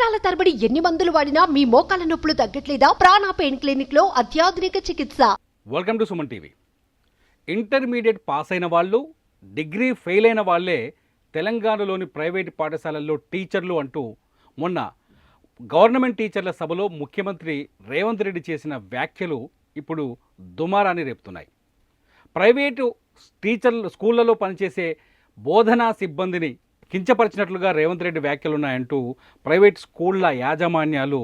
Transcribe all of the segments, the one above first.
సంవత్సరాల తరబడి ఎన్ని మందులు వాడినా మీ మోకాల నొప్పులు తగ్గట్లేదా? ప్రాణ పెయిన్ క్లినిక్ లో అత్యాధునిక చికిత్స. Welcome to Suman TV. Intermediate pass అయిన వాళ్ళు, డిగ్రీ ఫెయిల్ అయిన వాళ్ళే తెలంగాణలోని ప్రైవేట్ పాఠశాలల్లో టీచర్లు అంటూ మొన్న గవర్నమెంట్ టీచర్ల సభలో ముఖ్యమంత్రి రేవంత్ రెడ్డి చేసిన వ్యాఖ్యలు ఇప్పుడు దుమారాన్ని రేపుతున్నాయి. ప్రైవేటు స్కూళ్లలో పనిచేసే బోధనా సిబ్బందిని కించపరిచినట్లుగా రేవంత్ రెడ్డి వ్యాఖ్యలున్నాయంటూ ప్రైవేట్ స్కూళ్ల యాజమాన్యాలు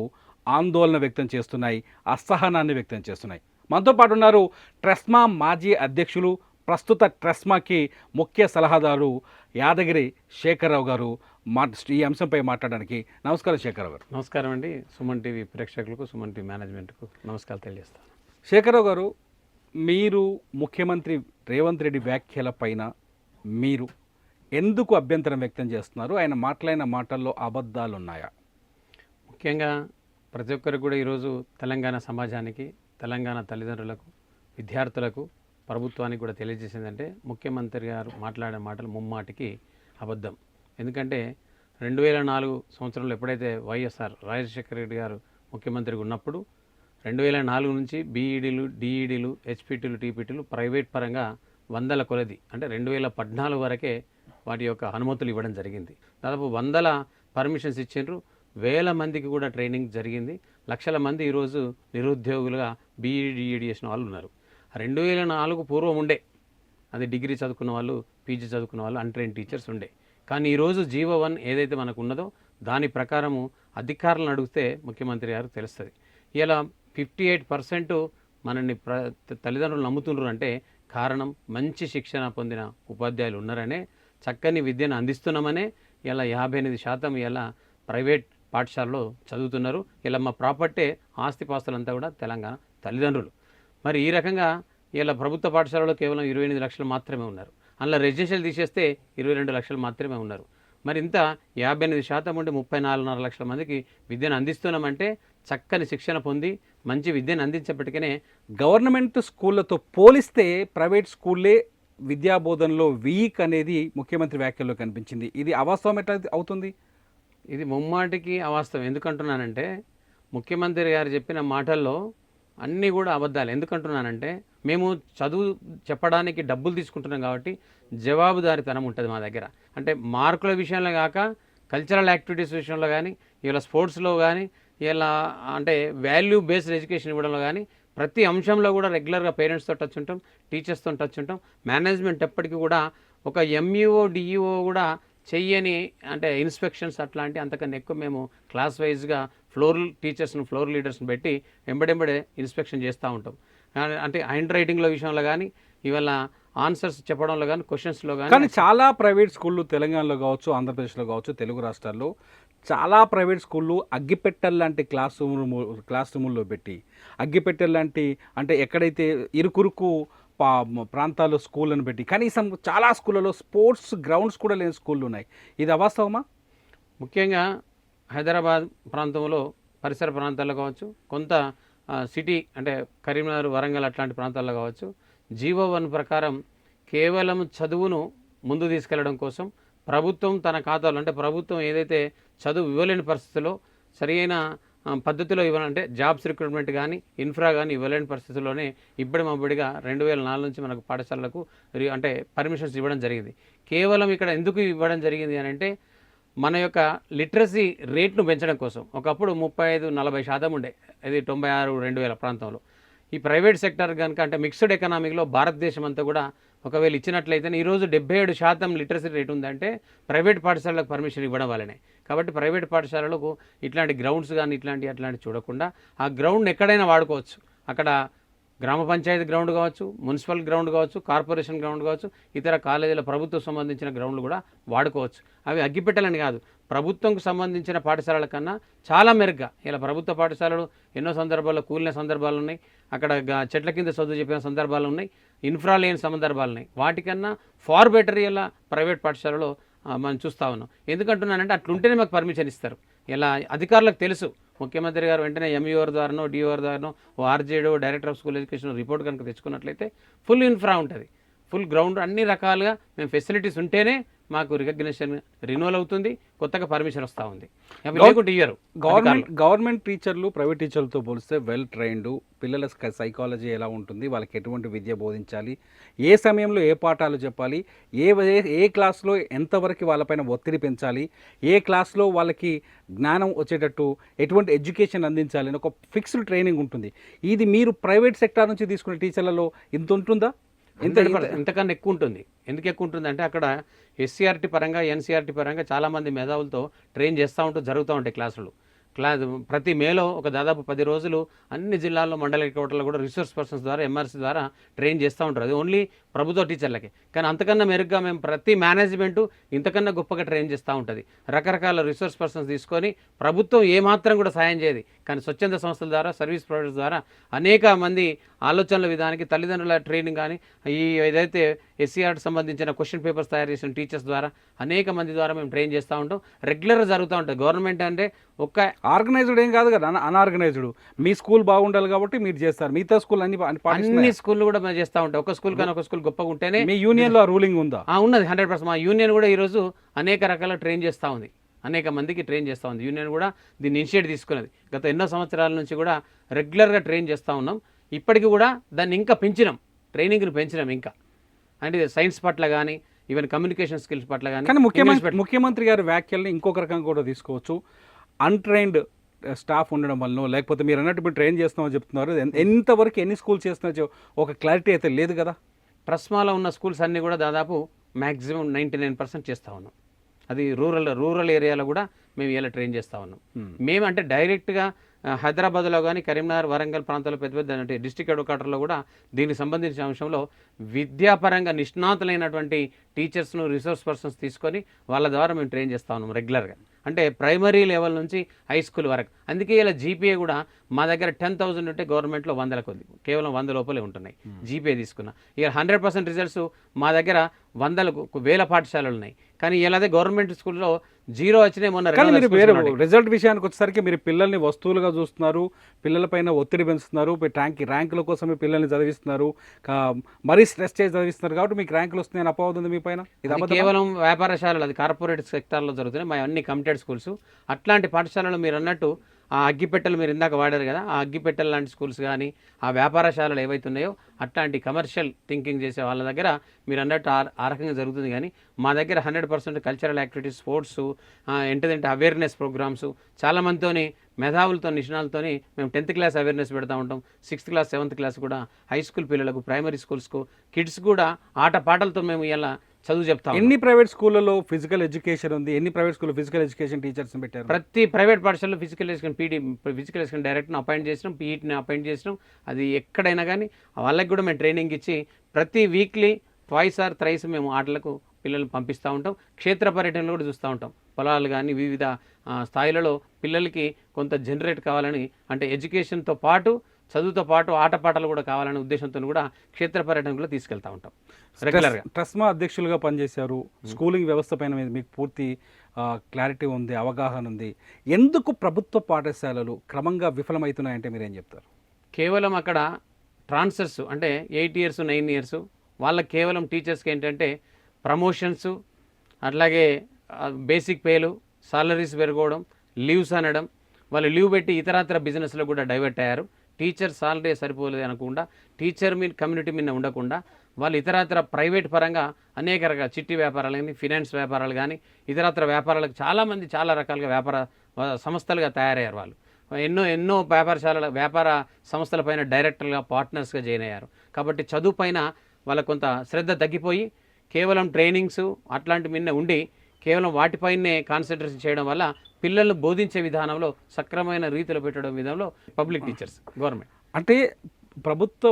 ఆందోళన వ్యక్తం చేస్తున్నాయి, అసహనాన్ని వ్యక్తం చేస్తున్నాయి. మనతో పాటు ఉన్నారు ట్రెస్మా మాజీ అధ్యక్షులు, ప్రస్తుత ట్రెస్మాకి ముఖ్య సలహాదారు యాదగిరి శేఖరరావు గారు. ఈ అంశంపై మాట్లాడడానికి నమస్కారం శేఖరరావు గారు. నమస్కారం అండి. సుమన్ టీవీ ప్రేక్షకులకు, సుమన్ టీవీ మేనేజ్మెంట్కు నమస్కారాలు తెలియజేస్తాను. శేఖరరావు గారు, మీరు ముఖ్యమంత్రి రేవంత్ రెడ్డి వ్యాఖ్యల పైన మీరు ఎందుకు అభ్యంతరం వ్యక్తం చేస్తున్నారు? ఆయన మాట్లాడిన మాటల్లో అబద్ధాలు ఉన్నాయా? ముఖ్యంగా ప్రతి ఒక్కరికి కూడా ఈరోజు తెలంగాణ సమాజానికి, తెలంగాణ తల్లిదండ్రులకు, విద్యార్థులకు, ప్రభుత్వానికి కూడా తెలియజేసిందంటే ముఖ్యమంత్రి గారు మాట్లాడే మాటలు ముమ్మాటికి అబద్ధం. ఎందుకంటే 2004 సంవత్సరంలో ఎప్పుడైతే వైఎస్ఆర్ రాజశేఖర రెడ్డి గారు ముఖ్యమంత్రిగా ఉన్నప్పుడు 2004 నుంచి బీఈడీలు, డిఈడీలు, హెచ్పీటీలు, టీపీటీలు ప్రైవేట్ పరంగా వందల కొలది, అంటే 2014 వరకే వాటి యొక్క అనుమతులు ఇవ్వడం జరిగింది. దాదాపు వందల పర్మిషన్స్ ఇచ్చిండ్రు, వేల మందికి కూడా ట్రైనింగ్ జరిగింది. లక్షల మంది ఈరోజు నిరుద్యోగులుగా బీఈడీ చేసిన వాళ్ళు ఉన్నారు. 2004 పూర్వం ఉండే అది డిగ్రీ చదువుకున్న వాళ్ళు, పీజీ చదువుకున్న వాళ్ళు, అన్ట్రైన్ టీచర్స్ ఉండే. కానీ ఈరోజు జీవో 1 ఏదైతే మనకు ఉన్నదో దాని ప్రకారము అధికారులను అడిగితే ముఖ్యమంత్రి గారు తెలుస్తుంది. ఇలా 58% మనల్ని తల్లిదండ్రులు నమ్ముతున్నారు అంటే కారణం మంచి శిక్షణ పొందిన ఉపాధ్యాయులు ఉన్నారనే, చక్కని విద్యను అందిస్తున్నామనే ఇలా 58% ఇలా ప్రైవేట్ పాఠశాలలో చదువుతున్నారు. ఇలా మా ప్రాపర్టీ ఆస్తిపాస్తులంతా కూడా తెలంగాణ తల్లిదండ్రులు. మరి ఈ రకంగా ఇలా ప్రభుత్వ పాఠశాలలో కేవలం 28 లక్షలు మాత్రమే ఉన్నారు. అందులో రెసిడెన్షియల్ తీసేస్తే 22 లక్షలు మాత్రమే ఉన్నారు. మరి ఇంత 58% ఉండి 34.5 లక్షల మందికి విద్యను అందిస్తున్నామంటే చక్కని శిక్షణ పొంది మంచి విద్యను అందించేప్పటికనే గవర్నమెంట్ స్కూళ్ళతో పోలిస్తే ప్రైవేట్ స్కూళ్ళే విద్యాబోధనలో వీక్ అనేది ముఖ్యమంత్రి వ్యాఖ్యల్లో కనిపించింది. ఇది అవాస్తవం ఎట్లా అవుతుంది? ఇది ముమ్మాటికి అవాస్తవం. ఎందుకంటున్నానంటే ముఖ్యమంత్రి గారు చెప్పిన మాటల్లో అన్నీ కూడా అబద్ధాలు. ఎందుకంటున్నానంటే మేము చదువు చెప్పడానికి డబ్బులు తీసుకుంటున్నాం కాబట్టి జవాబుదారీతనం ఉంటుంది మా దగ్గర. అంటే మార్కుల విషయంలో కాక కల్చరల్ యాక్టివిటీస్ విషయంలో కానీ, ఇలా స్పోర్ట్స్లో కానీ, ఇలా అంటే వాల్యూ బేస్డ్ ఎడ్యుకేషన్ ఇవ్వడంలో కానీ ప్రతి అంశంలో కూడా రెగ్యులర్గా పేరెంట్స్తో టచ్ ఉంటాం, టీచర్స్తో టచ్ ఉంటాం. మేనేజ్మెంట్ ఎప్పటికీ కూడా ఒక ఎంఈఓ, డిఈఓ కూడా చెయ్యని అంటే ఇన్స్పెక్షన్స్ అట్లాంటి అంతకన్నా ఎక్కువ మేము క్లాస్ వైజ్గా ఫ్లోర్ టీచర్స్ను, ఫ్లోర్ లీడర్స్ని పెట్టి వెంబడెంబడే ఇన్స్పెక్షన్ చేస్తూ ఉంటాం. అంటే హ్యాండ్ రైటింగ్లో విషయంలో కానీ, ఇవాళ ఆన్సర్స్ చెప్పడంలో కానీ, క్వశ్చన్స్లో కానీ చాలా ప్రైవేట్ స్కూళ్ళు తెలంగాణలో కావచ్చు, ఆంధ్రప్రదేశ్లో కావచ్చు, తెలుగు రాష్ట్రాల్లో చాలా ప్రైవేట్ స్కూళ్ళు అగ్గిపెట్టెల్ లాంటి క్లాస్ రూముల్లో పెట్టి, అగ్గిపెట్టెల్ లాంటి అంటే ఎక్కడైతే ఇరుకురుకు ప్రాంతాల్లో స్కూళ్ళను పెట్టి కనీసం చాలా స్కూళ్ళలో స్పోర్ట్స్ గ్రౌండ్స్ కూడా లేని స్కూళ్ళు ఉన్నాయి. ఇది అవాస్తవమా? ముఖ్యంగా హైదరాబాద్ ప్రాంతంలో పరిసర ప్రాంతాల్లో కావచ్చు, కొంత సిటీ అంటే కరీంనగర్, వరంగల్ అట్లాంటి ప్రాంతాల్లో కావచ్చు, జీవో 1 ప్రకారం కేవలం చదువును ముందు తీసుకెళ్లడం కోసం ప్రభుత్వం తన ఖాతాలో, అంటే ప్రభుత్వం ఏదైతే చదువు ఇవ్వలేని పరిస్థితుల్లో సరైన పద్ధతిలో ఇవ్వాలంటే జాబ్స్ రిక్రూట్మెంట్ కానీ, ఇన్ఫ్రా కానీ ఇవ్వలేని పరిస్థితుల్లోనే ఇబ్బడిగా 2004 నుంచి మనకు పాఠశాలలకు అంటే పర్మిషన్స్ ఇవ్వడం జరిగింది. కేవలం ఇక్కడ ఎందుకు ఇవ్వడం జరిగింది అని అంటే మన యొక్క లిటరసీ రేట్ను పెంచడం కోసం. ఒకప్పుడు 35-40% ఉండే, ఇది 96-2000 ప్రాంతంలో. ఈ ప్రైవేట్ సెక్టర్ కనుక అంటే మిక్స్డ్ ఎకనామీలో భారతదేశం అంతా కూడా ఒకవేళ ఇచ్చినట్లయితే ఈరోజు 77% లిటరసీ రేట్ ఉందంటే ప్రైవేట్ పాఠశాలలకు పర్మిషన్ ఇవ్వడం వల్లనే. కాబట్టి ప్రైవేట్ పాఠశాలలకు ఇట్లాంటి గ్రౌండ్స్ కానీ అట్లాంటి చూడకుండా ఆ గ్రౌండ్ ఎక్కడైనా వాడుకోవచ్చు. అక్కడ గ్రామ పంచాయతీ గ్రౌండ్ కావచ్చు, మున్సిపల్ గ్రౌండ్ కావచ్చు, కార్పొరేషన్ గ్రౌండ్ కావచ్చు, ఇతర కాలేజీల ప్రభుత్వం సంబంధించిన గ్రౌండ్లు కూడా వాడుకోవచ్చు. అవి అగ్గిపెట్టాలని కాదు, ప్రభుత్వంకు సంబంధించిన పాఠశాలల కన్నా చాలా మెరుగ్గా ఇలా ప్రభుత్వ పాఠశాలలు ఎన్నో సందర్భాల్లో కూలిన సందర్భాలు ఉన్నాయి, అక్కడ చెట్ల కింద చదువు చెప్పిన సందర్భాలు ఉన్నాయి, ఇన్ఫ్రా లేని సందర్భాలు ఉన్నాయి. వాటికన్నా ఫార్ బెటర్ ఇలా ప్రైవేట్ పాఠశాలలో మనం చూస్తూ ఉన్నాం. ఎందుకంటున్నానంటే అట్లుంటేనే మాకు పర్మిషన్ ఇస్తారు. ఇలా అధికారులకు తెలుసు, ముఖ్యమంత్రి గారు వెంటనే ఎంఈఓ ద్వారానో, డిఓ ద్వారానో, ఆర్జేడో, director of school education report కనుక తెచ్చుకున్నట్లయితే ఫుల్ ఇన్ఫ్రా ఉంటుంది, ఫుల్ గ్రౌండ్, అన్ని రకాలుగా మేము ఫెసిలిటీస్ ఉంటేనే మాకు రికగ్నిషన్ రినోవల్ అవుతుంది, కొత్తగా పర్మిషన్ వస్తూ ఉంది. అవి గవ- లేకుంటే ఇయ్యరు. గవర్నమెంట్ టీచర్లు ప్రైవేట్ టీచర్లతో పోలిస్తే వెల్ ట్రైన్డ్, పిల్లల సైకాలజీ ఎలా ఉంటుంది, వాళ్ళకి ఎటువంటి విద్య బోధించాలి, ఏ సమయంలో ఏ పాఠాలు చెప్పాలి, ఏ క్లాస్లో ఎంతవరకు వాళ్ళపైన ఒత్తిడి పెంచాలి, ఏ క్లాస్లో వాళ్ళకి జ్ఞానం వచ్చేటట్టు ఎటువంటి ఎడ్యుకేషన్ అందించాలి అని ఒక ఫిక్స్డ్ ట్రైనింగ్ ఉంటుంది. ఇది మీరు ప్రైవేట్ సెక్టార్ నుంచి తీసుకునే టీచర్లలో ఇంత ఉంటుందా? ఇంతకన్నా ఎక్కువ ఉంటుంది. ఎందుకు ఎక్కువ ఉంటుంది అంటే అక్కడ ఎస్సీఆర్టీ పరంగా ఎన్సీఆర్టీ పరంగా చాలామంది మేధావులతో ట్రైన్ చేస్తూ జరుగుతూ ఉంటాయి క్లాసులు. ప్రతి మేలో ఒక దాదాపు 10 రోజులు అన్ని జిల్లాల్లో మండల హెడ్ క్వార్టర్లో కూడా రిసోర్స్ పర్సన్స్ ద్వారా ఎంఆర్సీ ద్వారా ట్రైన్ చేస్తూ ఉంటారు. అది ఓన్లీ ప్రభుత్వ టీచర్లకే. కానీ అంతకన్నా మెరుగ్గా మేము ప్రతి మేనేజ్మెంటు ఇంతకన్నా గొప్పగా ట్రైన్ చేస్తూ ఉంటుంది. రకరకాల రిసోర్స్ పర్సన్స్ తీసుకొని ప్రభుత్వం ఏమాత్రం కూడా సాయం చేయదు, కానీ స్వచ్ఛంద సంస్థల ద్వారా, సర్వీస్ ప్రొవైడర్స్ ద్వారా అనేక మంది ఆలోచనల విధానానికి, తల్లిదండ్రుల ట్రైనింగ్ కానీ, ఈ ఏదైతే ఎస్సీఆర్కి సంబంధించిన క్వశ్చన్ పేపర్స్ తయారు చేసిన టీచర్స్ ద్వారా అనేక మంది ద్వారా మేము ట్రైన్ చేస్తూ ఉంటాం. రెగ్యులర్గా జరుగుతూ ఉంటుంది. గవర్నమెంట్ అంటే ఒక్క ఆర్గనైజ్డ్ ఏం కాదు కదా, అన్ఆర్గనైజ్డ్. మీ స్కూల్ బాగుండాలి కాబట్టి మీరు చేస్తారు, మిగతా స్కూల్ అన్ని స్కూళ్ళు కూడా మేము చేస్తూ ఉంటాం. ఒక స్కూల్ కానీ ఒక స్కూల్ గొప్పగా ఉంటేనే. మీ యూనియన్లో రూలింగ్ ఉందా? ఉన్నది 100%. మా యూనియన్ కూడా ఈరోజు అనేక రకాల ట్రైన్ చేస్తూ ఉంది, అనేక మందికి ట్రైన్ చేస్తూ ఉంది. యూనియన్ కూడా దీన్ని ఇనిషియేట్ తీసుకున్నది. గత ఎన్నో సంవత్సరాల నుంచి కూడా రెగ్యులర్గా ట్రైన్ చేస్తూ ఉన్నాం. ఇప్పటికీ కూడా దాన్ని ఇంకా పెంచినాం, ట్రైనింగ్ని పెంచినాం ఇంకా. అంటే సైన్స్ పట్ల కానీ, ఈవెన్ కమ్యూనికేషన్ స్కిల్స్ పట్ల కానీ. కానీ ముఖ్యమంత్రి గారి వ్యాఖ్యల్ని ఇంకొక రకంగా కూడా తీసుకోవచ్చు. అన్ట్రైన్డ్ స్టాఫ్ ఉండడం వల్ల, లేకపోతే మీరు అన్నట్టు మీరు ట్రైన్ చేస్తున్నామని చెప్తున్నారు, ఎంతవరకు ఎన్ని స్కూల్స్ చేస్తున్నారో ఒక క్లారిటీ అయితే లేదు కదా. ట్రస్మాలో ఉన్న స్కూల్స్ అన్నీ కూడా దాదాపు మ్యాక్సిమం 99% చేస్తూ ఉన్నాం. అది రూరల్ ఏరియాలో కూడా మేము ఇలా ట్రైన్ చేస్తూ ఉన్నాం. మేము అంటే డైరెక్ట్గా హైదరాబాద్లో కానీ, కరీంనగర్, వరంగల్ ప్రాంతాల్లో పెద్ద పెద్ద అంటే డిస్ట్రిక్ట్ హెడ్ క్వార్టర్లో కూడా దీనికి సంబంధించిన అంశంలో విద్యాపరంగా నిష్ణాతులైనటువంటి టీచర్స్ను, రిసోర్స్ పర్సన్స్ తీసుకొని వాళ్ళ ద్వారా మేము ట్రైన్ చేస్తూ ఉన్నాం రెగ్యులర్గా. అంటే ప్రైమరీ లెవెల్ నుంచి హై స్కూల్ వరకు. అందుకే ఇలా జీపీఏ కూడా మా దగ్గర 10,000 ఉంటే గవర్నమెంట్లో 100 కొద్ది, కేవలం 100 లోపలే ఉంటున్నాయి జీపీఏ తీసుకున్న. ఇక 100% రిజల్ట్స్ మా దగ్గర 100,000 పాఠశాలలు ఉన్నాయి. కానీ ఇలాగే గవర్నమెంట్ స్కూల్లో 0 వచ్చినాయి. మొన్న రిజల్ట్ విషయానికి వచ్చేసరికి మీరు పిల్లల్ని వస్తువులుగా చూస్తున్నారు, పిల్లలపైన ఒత్తిడి పెంచుతున్నారు, ర్యాంకుల కోసం పిల్లల్ని చదివిస్తున్నారు, మరీ స్ట్రెస్ చేసి చదివిస్తున్నారు కాబట్టి మీకు ర్యాంకులు వస్తున్నాయని అపోహ ఉంది మీ పైన. ఇది కేవలం వ్యాపారశాలలు, అది కార్పొరేట్ సెక్టార్లో జరుగుతున్నాయి. మా అన్ని కమిటెడ్ స్కూల్స్. అట్లాంటి పాఠశాలలు మీరు అన్నట్టు ఆ అగ్గిపెట్టెలు మీరు ఇందాక వాడారు కదా, ఆ అగ్గిపెట్టెలు లాంటి స్కూల్స్ కానీ, ఆ వ్యాపారశాలలు ఏవైతే ఉన్నాయో అట్లాంటి కమర్షియల్ థింకింగ్ చేసే వాళ్ళ దగ్గర మీరు అన్నట్టు ఆ రకంగా జరుగుతుంది. కానీ మా దగ్గర 100% కల్చరల్ యాక్టివిటీస్, స్పోర్ట్స్, ఏంటంటే అవేర్నెస్ ప్రోగ్రామ్స్, చాలామందితోని మేధావులతో, నిష్ణాలతోని మేము 10th క్లాస్ అవేర్నెస్ పెడతా ఉంటాం. 6th క్లాస్, 7th క్లాస్ కూడా హై స్కూల్ పిల్లలకు, ప్రైమరీ స్కూల్స్కు, కిడ్స్ కూడా ఆట పాటలతో మేము ఇలా చదువు చెప్తాం. ఎన్ని ప్రైవేట్ స్కూళ్ళలో ఫిజికల్ ఎడ్యుకేషన్ ఉంది? ఎన్ని ప్రైవేట్ స్కూల్లో ఫిజికల్ ఎడ్యుకేషన్ టీచర్స్ పెట్టారు? ప్రతి ప్రైవేట్ పాఠశాలలో ఫిజికల్ ఎడ్యుకేషన్ డైరెక్టర్ని అపాయింట్ చేసినాం, పీఈటీని అపాయింట్ చేసినాం. అది ఎక్కడైనా కానీ వాళ్ళకి కూడా మేము ట్రైనింగ్ ఇచ్చి ప్రతి వీక్లీ 2 or 3 మేము ఆటలకు పిల్లల్ని పంపిస్తూ ఉంటాం. క్షేత్ర పర్యటనలు కూడా చూస్తూ ఉంటాం. పొలాలు కానీ వివిధ స్థాయిలలో పిల్లలకి కొంత జనరేట్ కావాలని, అంటే ఎడ్యుకేషన్తో పాటు, చదువుతో పాటు ఆటపాటలు కూడా కావాలనే ఉద్దేశంతో కూడా క్షేత్ర పర్యటనలో తీసుకెళ్తూ ఉంటాం రెగ్యులర్గా. ట్రస్మా అధ్యక్షులుగా పనిచేశారు. స్కూలింగ్ వ్యవస్థ పైన మీకు పూర్తి క్లారిటీ ఉంది, అవగాహన ఉంది. ఎందుకు ప్రభుత్వ పాఠశాలలు క్రమంగా విఫలమవుతున్నాయంటే మీరేం చెప్తారు? కేవలం అక్కడ ట్రాన్స్ఫర్స్, అంటే 8 years 9 years వాళ్ళకి కేవలం టీచర్స్కి ఏంటంటే ప్రమోషన్స్, అట్లాగే బేసిక్ పేలు, సాలరీస్ పెరగడం, లీవ్స్ అనడం, వాళ్ళు లీవ్ పెట్టి ఇతరత్ర బిజినెస్లో కూడా డైవర్ట్ అయ్యారు. టీచర్ సాలరీ సరిపోలేదు అనకుండా, టీచర్ మీద కమ్యూనిటీ మీద ఉండకుండా వాళ్ళు ఇతరత్ర ప్రైవేట్ పరంగా అనేక రకాల చిట్టి వ్యాపారాలు కానీ, ఫినాన్స్ వ్యాపారాలు కానీ, ఇతరత్ర వ్యాపారాలకు చాలామంది చాలా రకాలుగా వ్యాపార సంస్థలుగా తయారయ్యారు. వాళ్ళు ఎన్నో వ్యాపార సంస్థలపైన డైరెక్టర్గా, పార్ట్నర్స్గా జాయిన్ అయ్యారు. కాబట్టి చదువు పైన వాళ్ళకు కొంత శ్రద్ధ తగ్గిపోయి కేవలం ట్రైనింగ్స్ అట్లాంటి మీద ఉండి కేవలం వాటిపైనే కాన్సన్ట్రేషన్ చేయడం వల్ల పిల్లలను బోధించే విధానంలో సక్రమైన రీతిలో పెట్టడం విధానంలో పబ్లిక్ టీచర్స్, గవర్నమెంట్ అంటే ప్రభుత్వ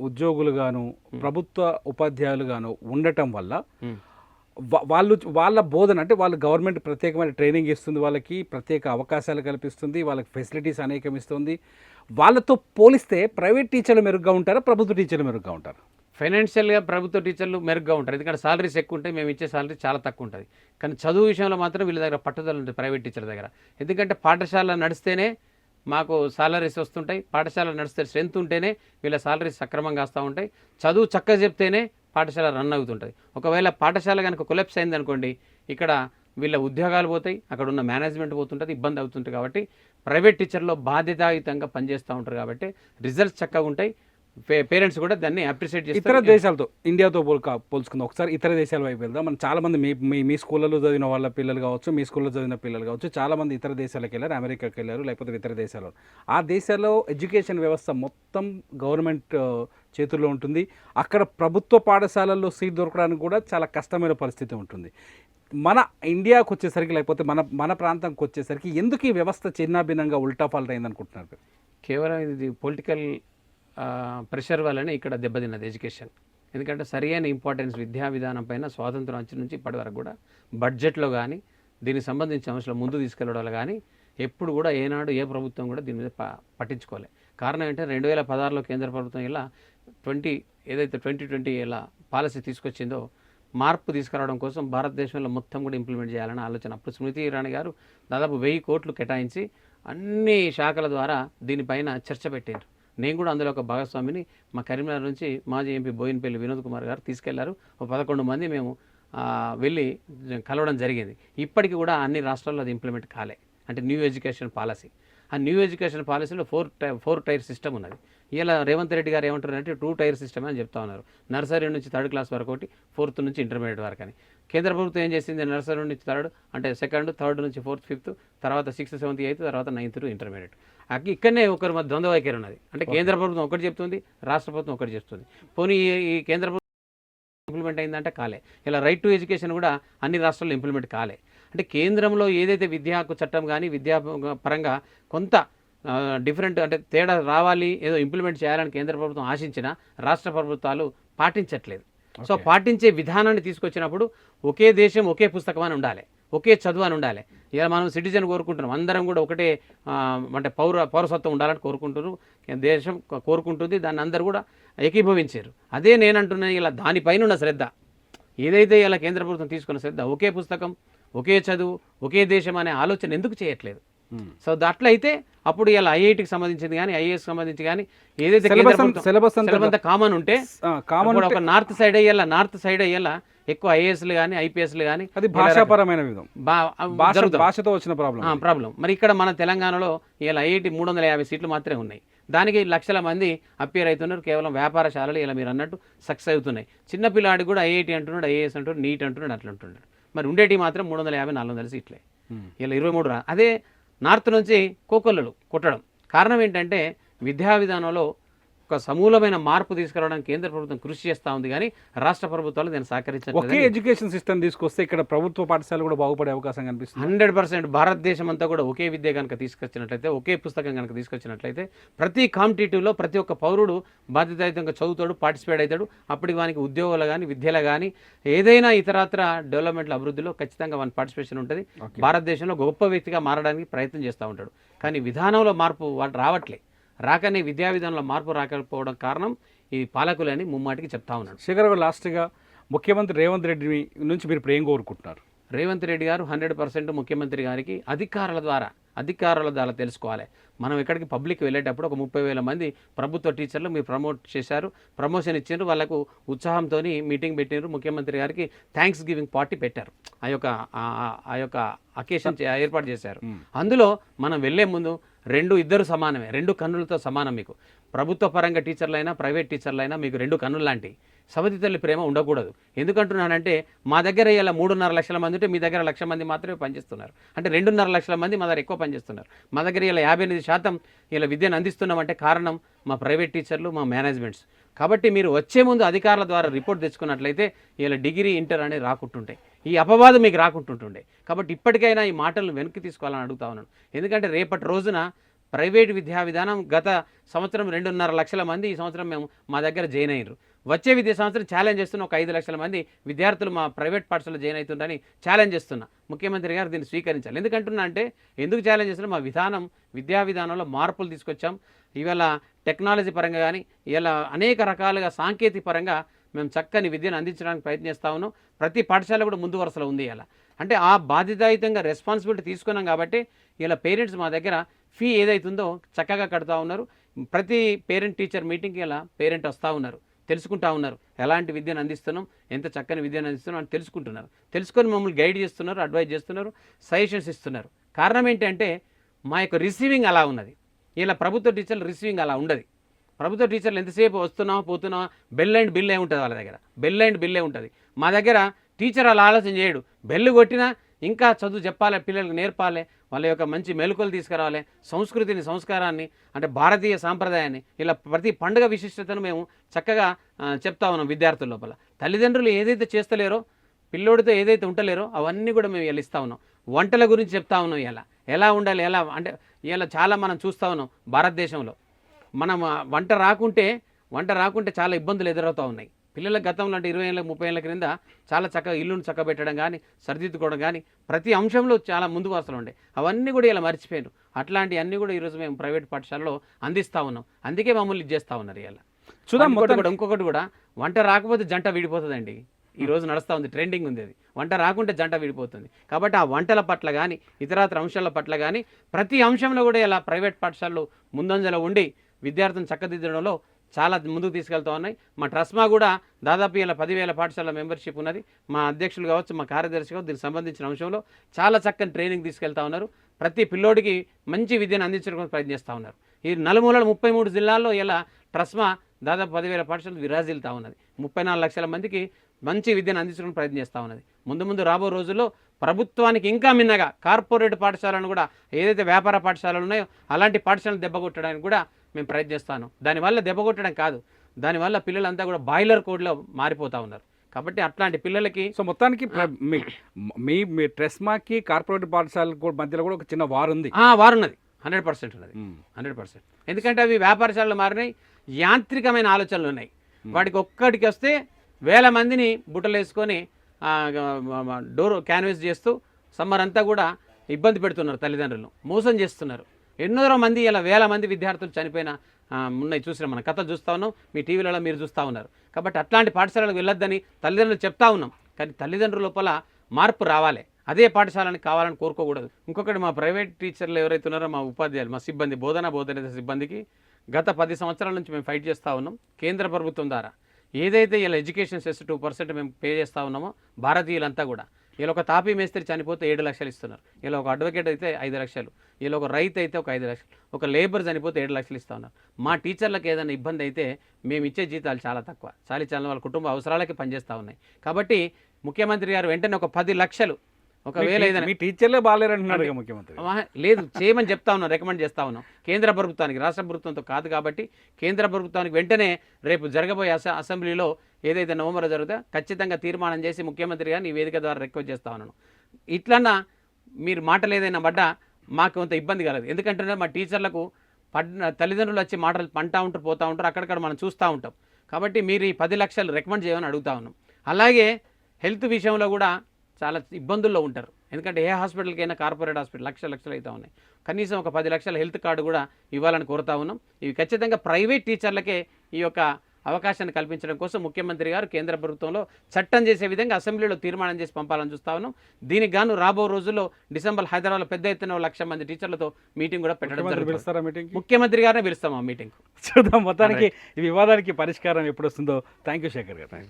ఉద్యోగులుగాను, ప్రభుత్వ ఉపాధ్యాయులుగాను ఉండటం వల్ల వాళ్ళ బోధన, అంటే వాళ్ళు గవర్నమెంట్ ప్రత్యేకమైన ట్రైనింగ్ ఇస్తుంది, వాళ్ళకి ప్రత్యేక అవకాశాలు కల్పిస్తుంది, వాళ్ళకి ఫెసిలిటీస్ అనేకం ఇస్తుంది. వాళ్ళతో పోలిస్తే ప్రైవేట్ టీచర్లు మెరుగ్గా ఉంటారా, ప్రభుత్వ టీచర్లు మెరుగ్గా ఉంటారా? ఫైనాన్షియల్గా ప్రభుత్వ టీచర్లు మెరుగ్గా ఉంటారు. ఎందుకంటే సాలరీస్ ఎక్కువ ఉంటాయి, మేము ఇచ్చే సాలరీ చాలా తక్కువ ఉంటుంది. కానీ చదువు విషయంలో మాత్రం వీళ్ళ దగ్గర పట్టుదల ఉంటుంది ప్రైవేట్ టీచర్ దగ్గర. ఎందుకంటే పాఠశాల నడిస్తేనే మాకు సాలరీస్ వస్తుంటాయి, పాఠశాల నడిస్తే స్ట్రెంత్ ఉంటేనే వీళ్ళ సాలరీస్ సక్రమంగా వస్తూ ఉంటాయి. చదువు చక్కగా చెప్తేనే పాఠశాల రన్ అవుతుంటుంది. ఒకవేళ పాఠశాల కనుక కొలాప్స్ అయింది అనుకోండి, ఇక్కడ వీళ్ళ ఉద్యోగాలు పోతాయి, అక్కడ ఉన్న మేనేజ్మెంట్ పోతుంటుంది, ఇబ్బంది అవుతుంటుంది. కాబట్టి ప్రైవేట్ టీచర్లో బాధ్యతాయుతంగా పనిచేస్తూ ఉంటారు కాబట్టి రిజల్ట్స్ చక్కగా ఉంటాయి. పేరెంట్స్ కూడా దాన్ని అప్రిషియేట్ చేస్తారు. ఇతర దేశాలతో ఇండియాతో పోల్చుకుందాం ఒకసారి. ఇతర దేశాల వైపు వెళ్దాం. మనం చాలామంది మీ స్కూళ్ళలో చదివిన వాళ్ళ పిల్లలు కావచ్చు, మీ స్కూల్లో చదివిన పిల్లలు కావచ్చు, చాలామంది ఇతర దేశాలకు వెళ్ళారు, అమెరికాకి వెళ్ళారు, లేకపోతే ఇతర దేశాల్లో. ఆ దేశాల్లో ఎడ్యుకేషన్ వ్యవస్థ మొత్తం గవర్నమెంట్ చేతుల్లో ఉంటుంది. అక్కడ ప్రభుత్వ పాఠశాలల్లో సీట్ దొరకడానికి కూడా చాలా కష్టమైన పరిస్థితి ఉంటుంది. మన ఇండియాకు వచ్చేసరికి, లేకపోతే మన ప్రాంతంకి వచ్చేసరికి ఎందుకు ఈ వ్యవస్థ చిన్నాభిన్నంగా ఉల్టా ఫాల్ట్ అయింది అనుకుంటున్నారు? కేవలం ఇది పొలిటికల్ ప్రెషర్ వల్లనే ఇక్కడ దెబ్బతిన్నది ఎడ్యుకేషన్. ఎందుకంటే సరైన ఇంపార్టెన్స్ విద్యా విధానం పైన స్వాతంత్రం వచ్చి నుంచి ఇప్పటి వరకు కూడా బడ్జెట్లో కానీ దీనికి సంబంధించిన అంశాలు ముందు తీసుకెళ్ళడం కానీ ఎప్పుడు కూడా ఏనాడు ఏ ప్రభుత్వం కూడా దీని మీద పట్టించుకోలే. కారణం ఏంటంటే 2016లో కేంద్ర ప్రభుత్వం ఇలా 2020 ఇలా పాలసీ తీసుకొచ్చిందో మార్పు తీసుకురావడం కోసం భారతదేశంలో మొత్తం కూడా ఇంప్లిమెంట్ చేయాలనే ఆలోచన. అప్పుడు స్మృతి ఇరానీ గారు దాదాపు 1000 కోట్లు కేటాయించి అన్ని శాఖల ద్వారా దీనిపైన చర్చ పెట్టారు. నేను కూడా అందులో ఒక భాగస్వామిని. మా కరీంనగర్ నుంచి మాజీ ఎంపీ బోయినపల్లి వినోద్ కుమార్ గారు తీసుకెళ్లారు. ఒక 11 మంది మేము వెళ్ళి కలవడం జరిగింది. ఇప్పటికీ కూడా అన్ని రాష్ట్రాల్లో అది ఇంప్లిమెంట్ కాలే. అంటే న్యూ ఎడ్యుకేషన్ పాలసీ. ఆ న్యూ ఎడ్యుకేషన్ పాలసీలో 4 టైర్ సిస్టమ్ ఉన్నది. ఇలా రేవంత్ రెడ్డి గారు ఏమంటారంటే 2 టైర్ సిస్టమ్ అని చెప్తా ఉన్నారు. నర్సరీ నుంచి 3rd క్లాస్ వరకు ఒకటి, 4th నుంచి ఇంటర్మీడియట్ వరకు అని. కేంద్ర ప్రభుత్వం ఏం చేసింది, నర్సరీ నుంచి 3rd అంటే 2nd, 3rd నుంచి 4th, 5th, తర్వాత 6th, 7th, 8th, తర్వాత 9th ఇంటర్మీడియట్. ఇక్కడనే ఒకరి మధ్య ద్వంద్వ వైఖరి ఉన్నది. అంటే కేంద్ర ప్రభుత్వం ఒకటి చెప్తుంది, రాష్ట్ర ప్రభుత్వం ఒకటి చెప్తుంది. పోనీ ఈ కేంద్ర ప్రభుత్వం ఇంప్లిమెంట్ అయిందంటే కాలే. ఇలా రైట్ టు ఎడ్యుకేషన్ కూడా అన్ని రాష్ట్రాల్లో ఇంప్లిమెంట్ కాలే. అంటే కేంద్రంలో ఏదైతే విద్యా హక్కు చట్టం కానీ విద్యా పరంగా కొంత డిఫరెంట్ అంటే తేడా రావాలి, ఏదో ఇంప్లిమెంట్ చేయాలని కేంద్ర ప్రభుత్వం ఆశించినా రాష్ట్ర ప్రభుత్వాలు పాటించట్లేదు. సో పాటించే విధానాన్ని తీసుకొచ్చినప్పుడు ఒకే దేశం ఒకే పుస్తకం అని ఉండాలి, ఒకే చదువు అని ఉండాలి. ఇలా మనం సిటిజన్ కోరుకుంటున్నాం, అందరం కూడా ఒకటే అంటే పౌరసత్వం ఉండాలని కోరుకుంటున్నారు, దేశం కోరుకుంటుంది, దాన్ని అందరూ కూడా ఏకీభవించారు. అదే నేనంటున్నాను, ఇలా దానిపైన ఉన్న శ్రద్ధ ఏదైతే ఇలా కేంద్ర ప్రభుత్వం తీసుకున్న శ్రద్ధ, ఒకే పుస్తకం ఒకే చదువు ఒకే దేశం అనే ఆలోచన ఎందుకు చేయట్లేదు? సో అట్లయితే అప్పుడు ఇలా ఐఐటికి సంబంధించింది కానీ ఐఏఎస్ సంబంధించి కానీ ఏదైతే సిలబస్ అంతా కామన్ ఉంటే ఒక నార్త్ సైడ్ అయ్యేలా ఎక్కువ ఐఏఎస్లు కానీ ఐపీఎస్లు కానీ అది భాషాపరమైన భాషతో వచ్చిన ప్రాబ్లం. మరి ఇక్కడ మన తెలంగాణలో ఇలా ఐఐటి 350 సీట్లు మాత్రమే ఉన్నాయి. దానికి లక్షల మంది అప్పేర్ అవుతున్నారు. కేవలం వ్యాపారశాలలు ఇలా మీరు అన్నట్టు సక్సెస్ అవుతున్నాయి. చిన్నపిల్లాడికి కూడా ఐఐటి అంటున్నాడు, ఐఏఎస్ అంటున్నాడు, నీట్ అంటున్నాడు, అట్లా అంటున్నాడు. మరి ఉండేటి మాత్రం 350-400 సీట్లే. ఇలా 23 అదే నార్త్ నుంచి కోకొల్లలు కొట్టడం. కారణం ఏంటంటే విద్యా విధానంలో ఒక సమూలమైన మార్పు తీసుకురావడానికి కేంద్ర ప్రభుత్వం కృషి చేస్తూ ఉంది, కానీ రాష్ట్ర ప్రభుత్వాలు దీన్ని సహకరించట్లేదు. ఒకే ఎడ్యుకేషన్ సిస్టమ్ తీసుకొస్తే ఇక్కడ ప్రభుత్వ పాఠశాలలు కూడా బాగుపడే అవకాశం కనిపిస్తుంది. 100% భారతదేశం అంతా కూడా ఒకే విద్య కనుక తీసుకొచ్చినట్లయితే, ఒకే పుస్తకం కనుక తీసుకొచ్చినట్లయితే ప్రతి కాంపిటేటివ్లో ప్రతి ఒక్క పౌరుడు బాధ్యతాయుతంగా చదువుతాడు, పార్టిసిపేట్ అవుతాడు. అప్పటికి వానికి ఉద్యోగాలు కానీ విద్యలో కానీ ఏదైనా ఇతరత్ర డెవలప్మెంట్ల అభివృద్ధిలో ఖచ్చితంగా వాని పార్టిసిపేషన్ ఉంటుంది. భారతదేశంలో గొప్ప వ్యక్తిగా మారడానికి ప్రయత్నం చేస్తూ ఉంటాడు. కానీ విధానంలో మార్పు వాళ్ళు రావట్లే. రాకనే విద్యా విధానంలో మార్పు రాకపోవడం కారణం ఈ పాలకులని ముమ్మాటికి చెప్తా ఉన్నాడు. శేఖర్ గారు, లాస్ట్గా ముఖ్యమంత్రి రేవంత్ రెడ్డి నుంచి మీరు ఇప్పుడు ఏం కోరుకుంటున్నారు? రేవంత్ రెడ్డి గారు 100% ముఖ్యమంత్రి గారికి అధికారుల ద్వారా తెలుసుకోవాలి. మనం ఎక్కడికి పబ్లిక్ వెళ్ళేటప్పుడు ఒక 30,000 మంది ప్రభుత్వ టీచర్లు మీరు ప్రమోట్ చేశారు, ప్రమోషన్ ఇచ్చారు, వాళ్ళకు ఉత్సాహంతో మీటింగ్ పెట్టారు, ముఖ్యమంత్రి గారికి థ్యాంక్స్ గివింగ్ పార్టీ పెట్టారు, ఆ యొక్క అకేషన్ ఏర్పాటు చేశారు. అందులో మనం వెళ్లే ముందు ఇద్దరు సమానమే, 2 కన్నులతో సమానం. మీకు ప్రభుత్వ పరంగా టీచర్లైనా ప్రైవేట్ టీచర్లైనా మీకు 2 కన్నులు లాంటి సవతి తల్లి ప్రేమ ఉండకూడదు. ఎందుకంటున్నానంటే మా దగ్గర ఇలా 3.5 లక్షల మంది ఉంటే మీ దగ్గర 1,00,000 మంది మాత్రమే పనిచేస్తున్నారు. అంటే 2.5 లక్షల మంది మా దగ్గర ఎక్కువ పనిచేస్తున్నారు. మా దగ్గర ఇలా 58% ఇలా విద్యను అందిస్తున్నామంటే కారణం మా ప్రైవేట్ టీచర్లు, మా మేనేజ్మెంట్స్. కాబట్టి మీరు వచ్చే ముందు అధికారుల ద్వారా రిపోర్ట్ తెచ్చుకున్నట్లయితే ఇలా డిగ్రీ ఇంటర్ అనేది రాకుంటుంటాయి, ఈ అపవాదం మీకు రాకుంటుంటుండే. కాబట్టి ఇప్పటికైనా ఈ మాటలను వెనక్కి తీసుకోవాలని అడుగుతా ఉన్నాను. ఎందుకంటే రేపటి రోజున ప్రైవేట్ విద్యా విధానం గత సంవత్సరం 2.5 లక్షల మంది ఈ సంవత్సరం మేము మా దగ్గర జాయిన్ అయ్యారు. వచ్చే విద్యా సంవత్సరం ఛాలెంజ్ చేస్తున్న ఒక 5 లక్షల మంది విద్యార్థులు మా ప్రైవేట్ పాఠశాలలో జాయిన్ అవుతుందని ఛాలెంజ్ చేస్తున్నా. ముఖ్యమంత్రి గారు దీన్ని స్వీకరించాలి. ఎందుకంటున్నా అంటే ఎందుకు ఛాలెంజ్ చేస్తున్నా, మా విద్యా విధానంలో మార్పులు తీసుకొచ్చాం. ఇవాళ టెక్నాలజీ పరంగా కానీ ఇలా అనేక రకాలుగా సాంకేతిక పరంగా మేము చక్కని విద్యను అందించడానికి ప్రయత్నిస్తూ ఉన్నాం. ప్రతి పాఠశాల కూడా ముందు వరుసలో ఉంది. ఇలా అంటే ఆ బాధ్యతాయుతంగా రెస్పాన్సిబిలిటీ తీసుకున్నాం కాబట్టి ఇలా పేరెంట్స్ మా దగ్గర ఫీ ఏదైతుందో చక్కగా కడుతూ ఉన్నారు. ప్రతి పేరెంట్ టీచర్ మీటింగ్కి ఇలా పేరెంట్ వస్తూ ఉన్నారు. తెలుసుకుంటా ఉన్నారు. ఎలాంటి విద్యను అందిస్తున్నాం, ఎంత చక్కని విద్యను అందిస్తున్నాం అని తెలుసుకుంటున్నారు. తెలుసుకొని మమ్మల్ని గైడ్ చేస్తున్నారు, అడ్వైజ్ చేస్తున్నారు, సజెషన్స్ ఇస్తున్నారు. కారణం ఏంటంటే మా యొక్క రిసీవింగ్ అలా ఉన్నది. ఇలా ప్రభుత్వ టీచర్లు రిసీవింగ్ అలా ఉండదు. ప్రభుత్వ టీచర్లు ఎంతసేపు వస్తున్నామా పోతున్నామా, బెల్ అండ్ బిల్లే ఉంటుంది వాళ్ళ దగ్గర, బెల్ అండ్ బిల్లే ఉంటుంది. మా దగ్గర టీచర్ అలా ఆలోచన చేయడు. బెల్లు కొట్టినా ఇంకా చదువు చెప్పాలి, పిల్లలకు నేర్పాలి, వాళ్ళ యొక్క మంచి మెలకువలు తీసుకురావాలి, సంస్కృతిని, సంస్కారాన్ని, అంటే భారతీయ సాంప్రదాయాన్ని, ఇలా ప్రతి పండుగ విశిష్టతను మేము చక్కగా చెప్తా ఉన్నాం విద్యార్థుల లోపల. తల్లిదండ్రులు ఏదైతే చేస్తలేరో, పిల్లోడితో ఏదైతే ఉంటలేరో అవన్నీ కూడా మేము ఇలా ఇస్తూ ఉన్నాం. వంటల గురించి చెప్తా ఉన్నాం. ఎలా ఉండాలి, ఎలా అంటే ఇలా చాలా మనం చూస్తూ ఉన్నాం భారతదేశంలో. మనం వంట రాకుంటే చాలా ఇబ్బందులు ఎదురవుతూ ఉన్నాయి. పిల్లల గతంలో అంటే 20 ఏళ్ళ 30 ఏళ్ళ క్రింద చాలా చక్కగా ఇల్లును చక్కబెట్టడం కానీ, సరిదిద్దుకోవడం కానీ, ప్రతి అంశంలో చాలా ముందు వరుసలు ఉండే. అవన్నీ కూడా ఇలా మర్చిపోయారు. అట్లాంటి అన్నీ కూడా ఈరోజు మేము ప్రైవేట్ పాఠశాలలో అందిస్తూ ఉన్నాం. అందుకే మమ్మల్ని ఇది చేస్తూ ఉన్నారు. ఇలా చూద్దాం. ఇంకొకటి కూడా వంట రాకపోతే జంట విడిపోతుందండి. ఈ రోజు నడుస్తూ ఉంది, ట్రెండింగ్ ఉంది అది. వంట రాకుంటే జంట విడిపోతుంది. కాబట్టి ఆ వంటల పట్ల కానీ, ఇతరాతర అంశాల పట్ల కానీ ప్రతి అంశంలో కూడా ఇలా ప్రైవేట్ పాఠశాలలో ముందంజలో ఉండి విద్యార్థులను చక్కదిద్దడంలో చాలా ముందుకు తీసుకెళ్తా ఉన్నాయి. మా ట్రస్మా కూడా దాదాపు ఇలా 10,000 పాఠశాల మెంబర్షిప్ ఉన్నది. మా అధ్యక్షులు కావచ్చు, మా కార్యదర్శి కావచ్చు, దీనికి సంబంధించిన అంశంలో చాలా చక్కని ట్రైనింగ్ తీసుకెళ్తా ఉన్నారు. ప్రతి పిల్లోడికి మంచి విద్యను అందించడానికి ప్రయత్నిస్తూ ఉన్నారు. ఈ నలుమూలల 33 జిల్లాల్లో ఇలా ట్రస్మా దాదాపు 10,000 పాఠశాలలు విరాజిల్తా ఉన్నది. 34 లక్షల మందికి మంచి విద్యను అందించడానికి ప్రయత్నం చేస్తూ ఉన్నది. ముందు రాబో రోజుల్లో ప్రభుత్వానికి ఇంకా మిన్నగా కార్పొరేట్ పాఠశాలను కూడా, ఏదైతే వ్యాపార పాఠశాలలు ఉన్నాయో అలాంటి పాఠశాలను దెబ్బకొట్టడానికి కూడా మేము ప్రయత్నిస్తాను. దానివల్ల దెబ్బకొట్టడం కాదు, దానివల్ల పిల్లలంతా కూడా బాయిలర్ కోడ్లో మారిపోతూ ఉన్నారు. కాబట్టి అట్లాంటి పిల్లలకి సో మొత్తానికి మీ ట్రెస్మాకి కార్పొరేట్ పాఠశాల మధ్యలో కూడా ఒక చిన్న వారు ఉంది. వారు ఉన్నది, 100% ఉన్నది, 100%. ఎందుకంటే అవి వ్యాపారశాలలు మారినాయి, యాంత్రికమైన ఆలోచనలు ఉన్నాయి. వాటికి ఒక్కడికి వస్తే 1000 మందిని బుట్టలు వేసుకొని డోర్ క్యాన్వేస్ చేస్తూ సమ్మర్ అంతా కూడా ఇబ్బంది పెడుతున్నారు, తల్లిదండ్రులను మోసం చేస్తున్నారు. ఎన్నో మంది ఇలా 1000 మంది విద్యార్థులు చనిపోయిన ఉన్నాయి, చూసినా మనం కథ చూస్తూ ఉన్నాం, మీ టీవీలలో మీరు చూస్తూ ఉన్నారు. కాబట్టి అట్లాంటి పాఠశాలకు వెళ్ళొద్దని తల్లిదండ్రులు చెప్తా ఉన్నాం. కానీ తల్లిదండ్రుల లోపల మార్పు రావాలి, అదే పాఠశాలని కావాలని కోరుకోకూడదు. ఇంకొకటి, మా ప్రైవేట్ టీచర్లు ఎవరైతే ఉన్నారో, మా ఉపాధ్యాయులు, మా సిబ్బంది, బోధన సిబ్బందికి గత 10 సంవత్సరాల నుంచి మేము ఫైట్ చేస్తూ ఉన్నాం. కేంద్ర ప్రభుత్వం ద్వారా ఏదైతే ఇలా ఎడ్యుకేషన్ సెస్ 2% మేము పే చేస్తూ ఉన్నామో భారతీయులంతా కూడా, ఇలా ఒక తాపీ మేస్త్రి చనిపోతే 7 లక్షలు ఇస్తున్నారు, ఇలా ఒక అడ్వకేట్ అయితే 5 లక్షలు, ఇలా ఒక రైతు అయితే ఒక 5 లక్షలు, ఒక లేబర్ చనిపోతే 7 లక్షలు ఇస్తూ ఉన్నారు. మా టీచర్లకు ఏదైనా ఇబ్బంది అయితే మేము ఇచ్చే జీతాలు చాలా తక్కువ, చాలా వాళ్ళ కుటుంబ అవసరాలకి పనిచేస్తూ ఉన్నాయి. కాబట్టి ముఖ్యమంత్రి గారు వెంటనే ఒక 10 లక్షలు, ఒకవేళ ఏదైనా మీ టీచర్లే బాగాలేరంటున్నారు ముఖ్యమంత్రి. లేదు, చేయమని చెప్తా ఉన్నాం, రికమెండ్ చేస్తా ఉన్నాం కేంద్ర ప్రభుత్వానికి, రాష్ట్ర ప్రభుత్వంతో కాదు. కాబట్టి కేంద్ర ప్రభుత్వానికి వెంటనే రేపు జరగబోయే అసెంబ్లీలో ఏదైతే నవంబర్లో జరుగుతుందో ఖచ్చితంగా తీర్మానం చేసి ముఖ్యమంత్రి గారిని ఈ వేదిక ద్వారా రిక్వెస్ట్ చేస్తా ఉన్నాను. ఇట్లన్నా మీరు మాటలు ఏదైనా పడ్డా మాకు కొంత ఇబ్బంది కలదు. ఎందుకంటే మా టీచర్లకు తల్లిదండ్రులు వచ్చి మాటలు పంటా ఉంటారు, పోతూ ఉంటారు, అక్కడక్కడ మనం చూస్తూ ఉంటాం. కాబట్టి మీరు ఈ 10 లక్షలు రికమెండ్ చేయమని అడుగుతా ఉన్నాం. అలాగే హెల్త్ విషయంలో కూడా చాలా ఇబ్బందుల్లో ఉంటారు. ఎందుకంటే ఏ హాస్పిటల్కైనా, కార్పొరేట్ హాస్పిటల్ లక్షలు అవుతా ఉన్నాయి. కనీసం ఒక 10 లక్షల హెల్త్ కార్డు కూడా ఇవ్వాలని కోరుతా ఉన్నాం. ఇవి ఖచ్చితంగా ప్రైవేట్ టీచర్లకే ఈ యొక్క అవకాశాన్ని కల్పించడం కోసం ముఖ్యమంత్రి గారు కేంద్ర ప్రభుత్వంలో చట్టం చేసే విధంగా అసెంబ్లీలో తీర్మానం చేసి పంపాలని చూస్తా ఉన్నాం. దీనికి గాను రాబో రోజుల్లో డిసెంబర్ హైదరాబాద్లో పెద్ద ఎత్తున 1,00,000 మంది టీచర్లతో మీటింగ్ కూడా పెట్టడం జరుగుతుంది. ముఖ్యమంత్రి గారినే పిలుస్తాం ఆ మీటింగ్. చూద్దాం మొత్తానికి ఈ వివాదానికి పరిష్కారం ఎప్పుడు వస్తుందో. థ్యాంక్ యూ శేఖర్ గారు.